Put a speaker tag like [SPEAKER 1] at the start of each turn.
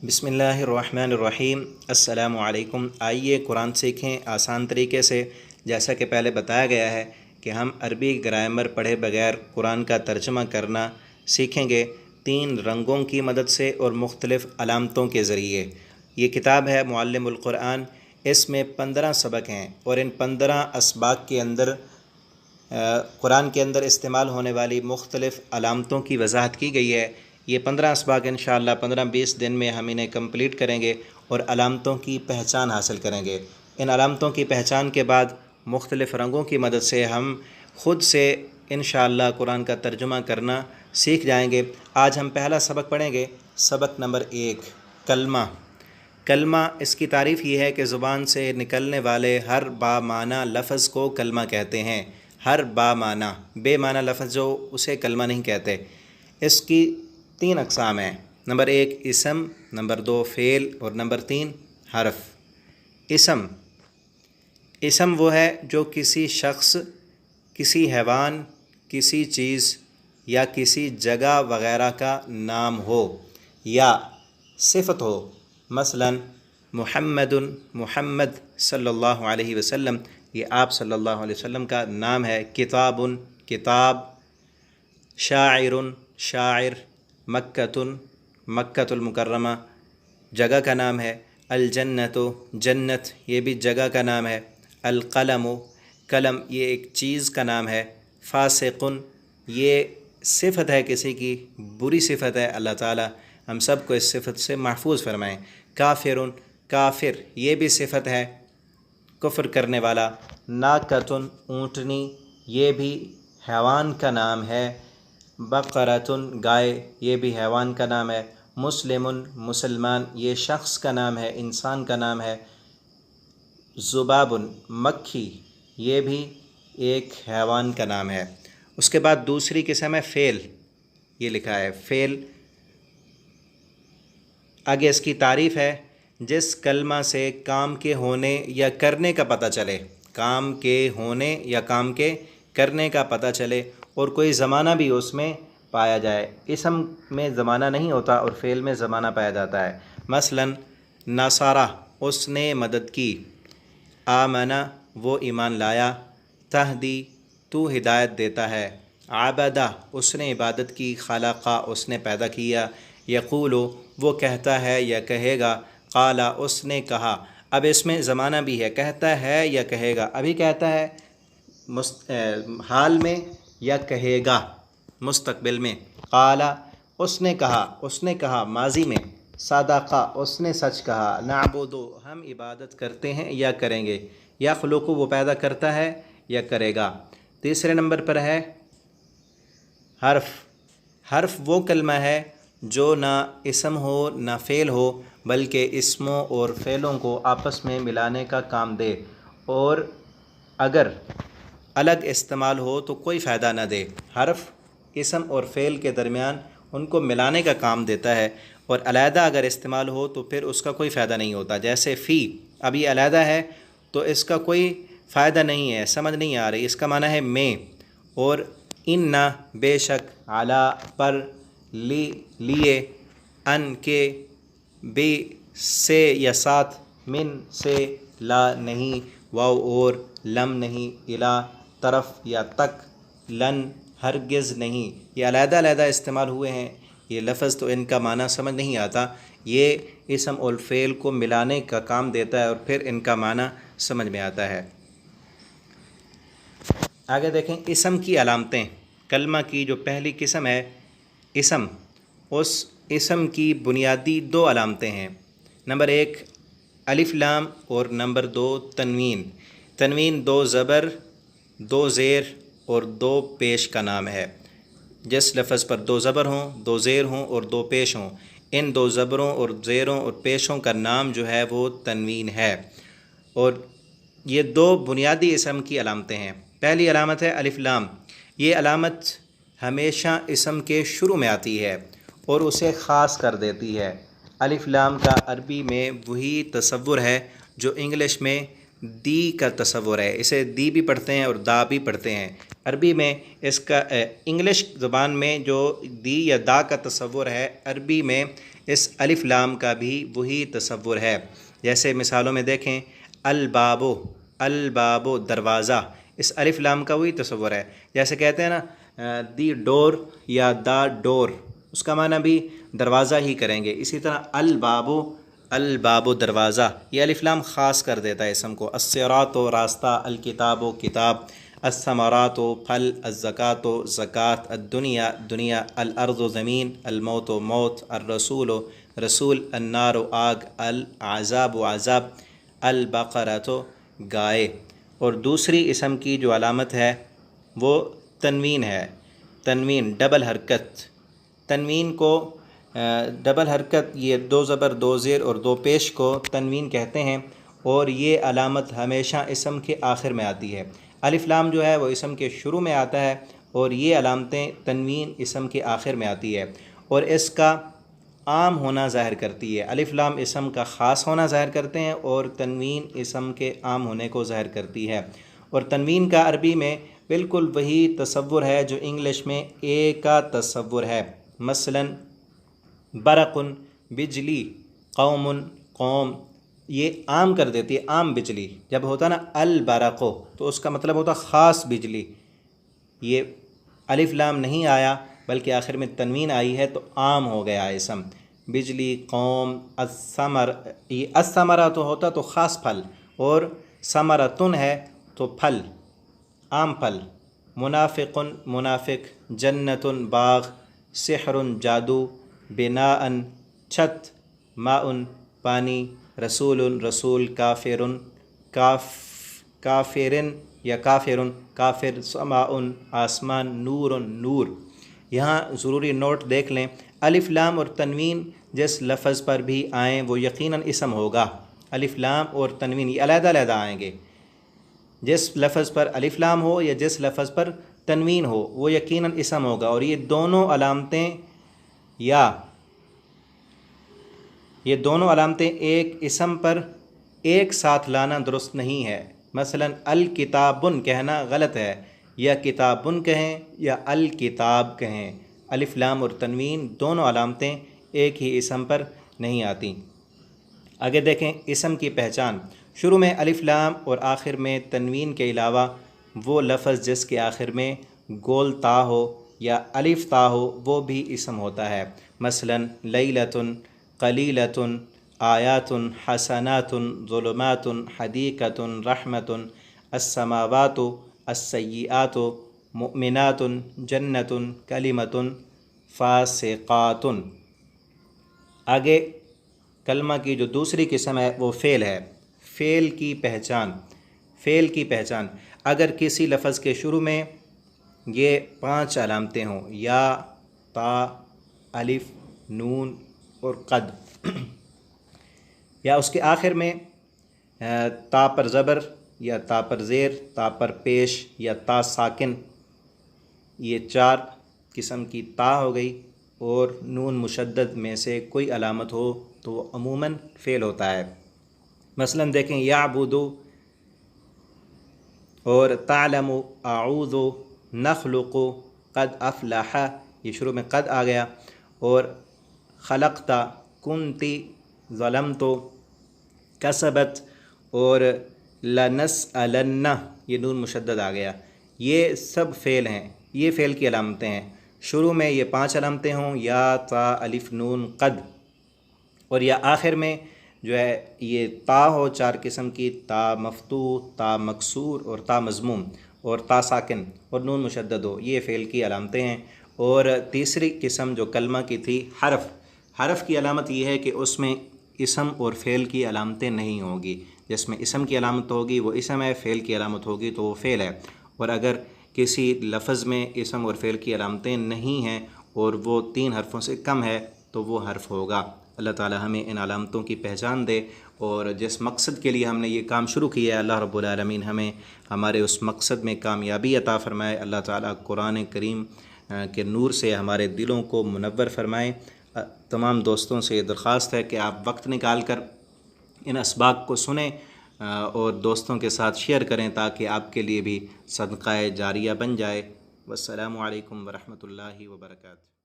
[SPEAKER 1] بسم اللہ الرحمن الرحیم۔ السلام علیکم۔ آئیے قرآن سیکھیں آسان طریقے سے۔ جیسا کہ پہلے بتایا گیا ہے کہ ہم عربی گرامر پڑھے بغیر قرآن کا ترجمہ کرنا سیکھیں گے 3 رنگوں کی مدد سے اور مختلف علامتوں کے ذریعے۔ یہ کتاب ہے معلم القرآن، اس میں 15 سبق ہیں اور ان 15 اسباق کے اندر قرآن کے اندر استعمال ہونے والی مختلف علامتوں کی وضاحت کی گئی ہے۔ یہ 15 اسباق انشاءاللہ 15-20 دن میں ہم انہیں کمپلیٹ کریں گے اور علامتوں کی پہچان حاصل کریں گے۔ ان علامتوں کی پہچان کے بعد مختلف رنگوں کی مدد سے ہم خود سے انشاءاللہ قرآن کا ترجمہ کرنا سیکھ جائیں گے۔ آج ہم پہلا سبق پڑھیں گے، سبق نمبر 1، کلمہ۔ کلمہ، اس کی تعریف یہ ہے کہ زبان سے نکلنے والے ہر با معنی لفظ کو کلمہ کہتے ہیں۔ ہر با معنی، بے معنی لفظ جو، اسے کلمہ نہیں کہتے۔ اس کی 3 اقسام ہیں۔ نمبر 1 اسم، نمبر 2 فعل اور نمبر 3 حرف۔ اسم وہ ہے جو کسی شخص، کسی حیوان، کسی چیز یا کسی جگہ وغیرہ کا نام ہو یا صفت ہو۔ مثلا محمد صلی اللہ علیہ وسلم، یہ آپ صلی اللہ علیہ وسلم کا نام ہے۔ کتاب، شاعر، مکہ المکرمہ جگہ کا نام ہے۔ جنت، یہ بھی جگہ کا نام ہے۔ قلم، یہ ایک چیز کا نام ہے۔ فاسق، یہ صفت ہے کسی کی، بری صفت ہے، اللہ تعالی ہم سب کو اس صفت سے محفوظ فرمائیں۔ کافر، یہ بھی صفت ہے، کفر کرنے والا۔ اونٹنی، یہ بھی حیوان کا نام ہے۔ گائے، یہ بھی حیوان کا نام ہے۔ مسلمان، یہ شخص کا نام ہے، انسان کا نام ہے۔ مکھی، یہ بھی ایک حیوان کا نام ہے۔ اس کے بعد دوسری قسم ہے فعل، یہ لکھا ہے فعل۔ آگے اس کی تعریف ہے، جس کلمہ سے کام کے ہونے یا کرنے کا پتہ چلے، کام کے ہونے یا کام کے کرنے کا پتہ چلے اور کوئی زمانہ بھی اس میں پایا جائے۔ اسم میں زمانہ نہیں ہوتا اور فعل میں زمانہ پایا جاتا ہے۔ مثلا نصارہ، اس نے مدد کی۔ آمنہ، وہ ایمان لایا۔ تہدی، تو ہدایت دیتا ہے۔ عبدہ، اس نے عبادت کی۔ خلقہ، اس نے پیدا کیا۔ یقول، وہ کہتا ہے یا کہے گا۔ قال، اس نے کہا۔ اب اس میں زمانہ بھی ہے، کہتا ہے یا کہے گا۔ ابھی کہتا ہے حال میں یا کہے گا مستقبل میں۔ قال، اس نے کہا ماضی میں۔ صدقہ، اس نے سچ کہا۔ نعبد، ہم عبادت کرتے ہیں یا کریں گے۔ یخلق، وہ پیدا کرتا ہے یا کرے گا۔ تیسرے نمبر پر ہے حرف وہ کلمہ ہے جو نہ اسم ہو نہ فعل ہو بلکہ اسموں اور فعلوں کو آپس میں ملانے کا کام دے، اور اگر الگ استعمال ہو تو کوئی فائدہ نہ دے۔ حرف اسم اور فعل کے درمیان ان کو ملانے کا کام دیتا ہے، اور علیحدہ اگر استعمال ہو تو پھر اس کا کوئی فائدہ نہیں ہوتا۔ جیسے فی، اب یہ علیحدہ ہے تو اس کا کوئی فائدہ نہیں ہے، سمجھ نہیں آ رہی۔ اس کا معنی ہے میں، اور ان، بے شک، علی، پر، لیے، ان، کے، بے، سے یا ساتھ، من، سے، لا، نہیں، واو، اور، لم، نہیں، الی، طرف یا تک، لن، ہرگز نہیں۔ یہ علیحدہ علیحدہ استعمال ہوئے ہیں یہ لفظ، تو ان کا معنی سمجھ نہیں آتا۔ یہ اسم اور فعل کو ملانے کا کام دیتا ہے اور پھر ان کا معنی سمجھ میں آتا ہے۔ آگے دیکھیں اسم کی علامتیں۔ کلمہ کی جو پہلی قسم ہے اسم، اس اسم کی بنیادی 2 علامتیں ہیں۔ نمبر 1 الف لام اور نمبر 2 تنوین۔ تنوین 2 زبر، 2 زیر اور 2 پیش کا نام ہے۔ جس لفظ پر 2 زبر ہوں، 2 زیر ہوں اور 2 پیش ہوں، ان 2 زبروں اور زیروں اور پیشوں کا نام جو ہے وہ تنوین ہے۔ اور یہ 2 بنیادی اسم کی علامتیں ہیں۔ پہلی علامت ہے الف لام۔ یہ علامت ہمیشہ اسم کے شروع میں آتی ہے اور اسے خاص کر دیتی ہے۔ الف لام کا عربی میں وہی تصور ہے جو انگلش میں دی کا تصور ہے، اسے دی بھی پڑھتے ہیں اور دا بھی پڑھتے ہیں۔ عربی میں اس کا انگلش زبان میں جو دی یا دا کا تصور ہے، عربی میں اس الف لام کا بھی وہی تصور ہے۔ جیسے مثالوں میں دیکھیں، البابو، البابو دروازہ، اس الف لام کا وہی تصور ہے۔ جیسے کہتے ہیں نا دی ڈور یا دا ڈور، اس کا معنی بھی دروازہ ہی کریں گے۔ اسی طرح البابو، البابو دروازہ، یہ الف لام خاص کر دیتا ہے اسم کو۔ الصراط و راستہ، الکتاب و کتاب، الثمرات و پھل، الزکوٰۃ و زکوٰۃ، الدنیا دنیا، الارض و زمین، الموت و موت، الرسول و رسول، النار و آگ، العذاب و عذاب، البقرۃ و گائے۔ اور دوسری اسم کی جو علامت ہے وہ تنوین ہے، تنوین ڈبل حرکت۔ تنوین کو ڈبل حرکت، یہ دو زبر دو زیر اور دو پیش کو تنوین کہتے ہیں، اور یہ علامت ہمیشہ اسم کے آخر میں آتی ہے۔ الف لام جو ہے وہ اسم کے شروع میں آتا ہے، اور یہ علامتیں تنوین اسم کے آخر میں آتی ہے، اور اس کا عام ہونا ظاہر کرتی ہے۔ الف لام اسم کا خاص ہونا ظاہر کرتے ہیں، اور تنوین اسم کے عام ہونے کو ظاہر کرتی ہے۔ اور تنوین کا عربی میں بالکل وہی تصور ہے جو انگلش میں اے کا تصور ہے۔ مثلا برقن بجلی، قوم قوم، یہ عام کر دیتی ہے، عام بجلی۔ جب ہوتا نا البرقو تو اس کا مطلب ہوتا خاص بجلی۔ یہ الف لام نہیں آیا بلکہ آخر میں تنوین آئی ہے تو عام ہو گیا اسم۔ بجلی، قوم، الثمر، یہ الثمرہ تو ہوتا تو خاص پھل، اور ثمرتن ہے تو پھل، عام پھل۔ منافقن منافق، جنتن باغ، سحر جادو، بناء چھت، ماء پانی، رسول رسول، کافرن کافرن یا کافرن کافر، سماء آسمان، نور نور۔ یہاں ضروری نوٹ دیکھ لیں، الف لام اور تنوین جس لفظ پر بھی آئیں وہ یقیناً اسم ہوگا۔ الف لام اور تنوین یہ علیحدہ علیحدہ آئیں گے، جس لفظ پر الف لام ہو یا جس لفظ پر تنوین ہو وہ یقیناً اسم ہوگا، اور یہ دونوں علامتیں ایک اسم پر ایک ساتھ لانا درست نہیں ہے۔ مثلا الکتابن کہنا غلط ہے، یا کتابن کہیں یا الکتاب کہیں۔ الف لام اور تنوین دونوں علامتیں ایک ہی اسم پر نہیں آتی۔ آگے دیکھیں اسم کی پہچان۔ شروع میں الف لام اور آخر میں تنوین کے علاوہ وہ لفظ جس کے آخر میں گول تا ہو یا الف تا ہو وہ بھی اسم ہوتا ہے۔ مثلا لیلۃ، قلیلۃ، آیات، حسنات، ظلمات، حدیقۃ، رحمۃ، السماوات، السیئات، مؤمنات، جنت، کلمۃ، فاسقات۔ آگے کلمہ کی جو دوسری قسم ہے وہ فعل ہے۔ فعل کی پہچان، فعل کی پہچان، اگر کسی لفظ کے شروع میں یہ 5 علامتیں ہوں، یا، تا، الف، نون اور قد، یا اس کے آخر میں تا پر زبر یا تا پر زیر، تا پر پیش یا تا ساکن، یہ 4 قسم کی تا ہو گئی، اور نون مشدد میں سے کوئی علامت ہو تو وہ عموماً فعل ہوتا ہے۔ مثلا دیکھیں یعبدو اور تعلم، اعوذ، نخلق، قد افلح، یہ شروع میں قد آ گیا، اور خلقت، کنتی، ظلمت، کسبت، اور لنسألن، یہ نون مشدد آ گیا۔ یہ سب فعل ہیں، یہ فعل کی علامتیں ہیں۔ شروع میں یہ 5 علامتیں ہوں، یا، تا، الف، نون، قد، اور یا آخر میں جو ہے یہ تا ہو 4 قسم کی، تا مفتوح، تا مکسور اور تا مضموم، اور تا ساکن اور نون مشدد ہو، یہ فعل کی علامتیں ہیں۔ اور تیسری قسم جو کلمہ کی تھی حرف، حرف کی علامت یہ ہے کہ اس میں اسم اور فعل کی علامتیں نہیں ہوں گی۔ جس میں اسم کی علامت ہوگی وہ اسم ہے، فعل کی علامت ہوگی تو وہ فعل ہے۔ اور اگر کسی لفظ میں اسم اور فعل کی علامتیں نہیں ہیں اور وہ 3 حرفوں سے کم ہے تو وہ حرف ہوگا۔ اللہ تعالی ہمیں ان علامتوں کی پہچان دے، اور جس مقصد کے لیے ہم نے یہ کام شروع کیا ہے اللہ رب العالمین ہمیں ہمارے اس مقصد میں کامیابی عطا فرمائے۔ اللہ تعالی قرآن کریم کے نور سے ہمارے دلوں کو منور فرمائے۔ تمام دوستوں سے یہ درخواست ہے کہ آپ وقت نکال کر ان اسباق کو سنیں، اور دوستوں کے ساتھ شیئر کریں تاکہ آپ کے لیے بھی صدقہ جاریہ بن جائے۔ والسلام علیکم ورحمۃ اللہ وبرکاتہ۔